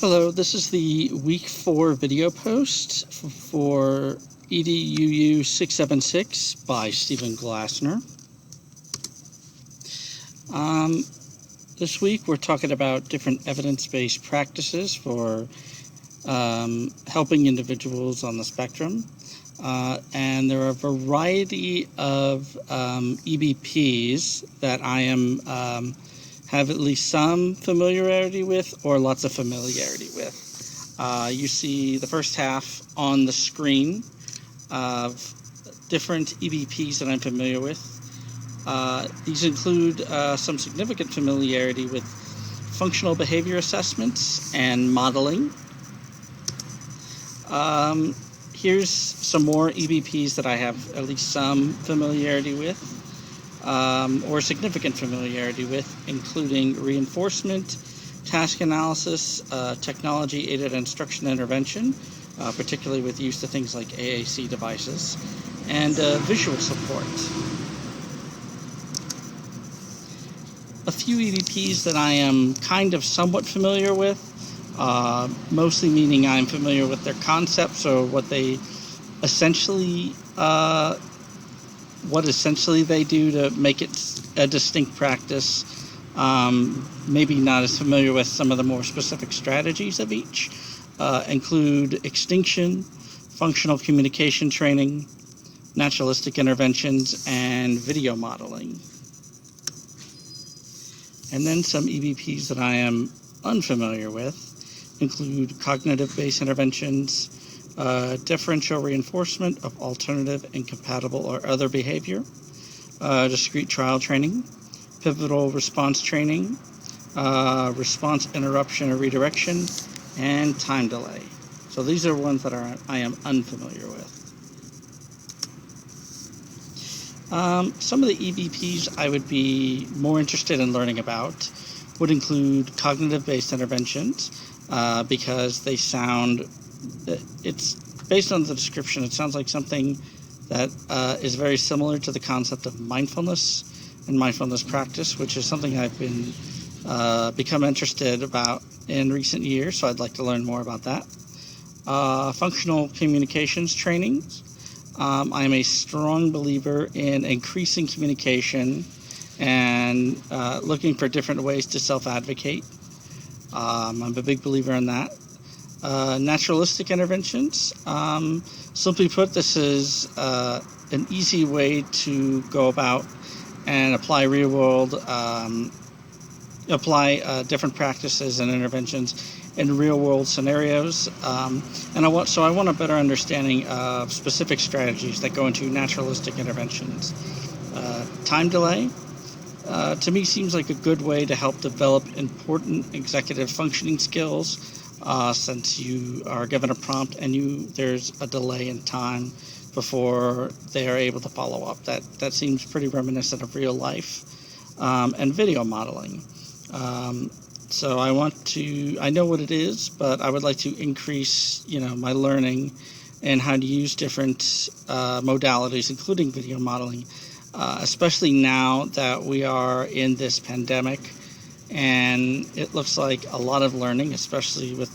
Hello, this is the week 4 video post for EDUU 676 by Stephen Glassner. This week we're talking about different evidence-based practices for helping individuals on the spectrum. And there are a variety of EBPs that I have at least some familiarity with or lots of familiarity with. You see the first half on the screen of different EBPs that I'm familiar with. These include some significant familiarity with functional behavior assessments and modeling. Here's some more EBPs that I have at least some familiarity with. Or significant familiarity with, including reinforcement, task analysis, technology-aided instruction intervention, particularly with use of things like AAC devices, and visual support. A few EBPs that I am kind of somewhat familiar with, mostly meaning I'm familiar with their concepts or what they essentially they do to make it a distinct practice. Maybe not as familiar with some of the more specific strategies of each. Include extinction, functional communication training, naturalistic interventions, and video modeling. And then some EBPs that I am unfamiliar with include cognitive-based interventions, differential reinforcement of alternative, incompatible, or other behavior, discrete trial training, pivotal response training, response interruption or redirection, and time delay. So these are ones that I am unfamiliar with. Some of the EBPs I would be more interested in learning about would include cognitive-based interventions, because they sound, it's based on the description, it sounds like something that is very similar to the concept of mindfulness and mindfulness practice, which is something I've been become interested about in recent years, so I'd like to learn more about that. Functional communications trainings. I am a strong believer in increasing communication and looking for different ways to self-advocate. I'm a big believer in that. Naturalistic interventions. Simply put, this is an easy way to go about and apply real-world, different practices and interventions in real-world scenarios. And I want a better understanding of specific strategies that go into naturalistic interventions. Time delay. To me, seems like a good way to help develop important executive functioning skills, since you are given a prompt and there's a delay in time before they are able to follow up. That seems pretty reminiscent of real life. And video modeling. So I know what it is, but I would like to increase, my learning and how to use different modalities, including video modeling, especially now that we are in this pandemic, and it looks like a lot of learning, especially with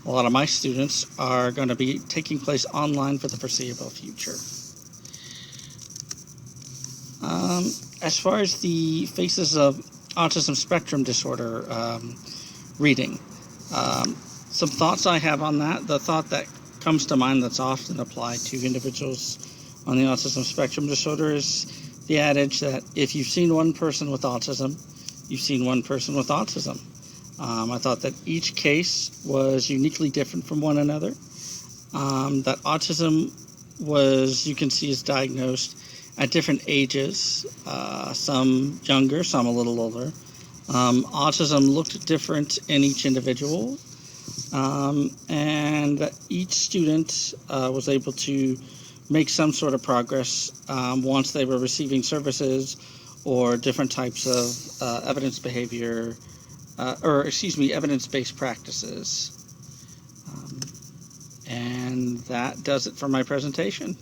a lot of my students, are going to be taking place online for the foreseeable future. As far as the Faces of Autism Spectrum Disorder reading, some thoughts I have on that. The thought that comes to mind that's often applied to individuals on the autism spectrum disorder is the adage that if you've seen one person with autism, you've seen one person with autism. I thought that each case was uniquely different from one another. That autism you can see, is diagnosed at different ages, some younger, some a little older. Autism looked different in each individual, and each student was able to make some sort of progress once they were receiving services or different types of evidence-based practices. And that does it for my presentation.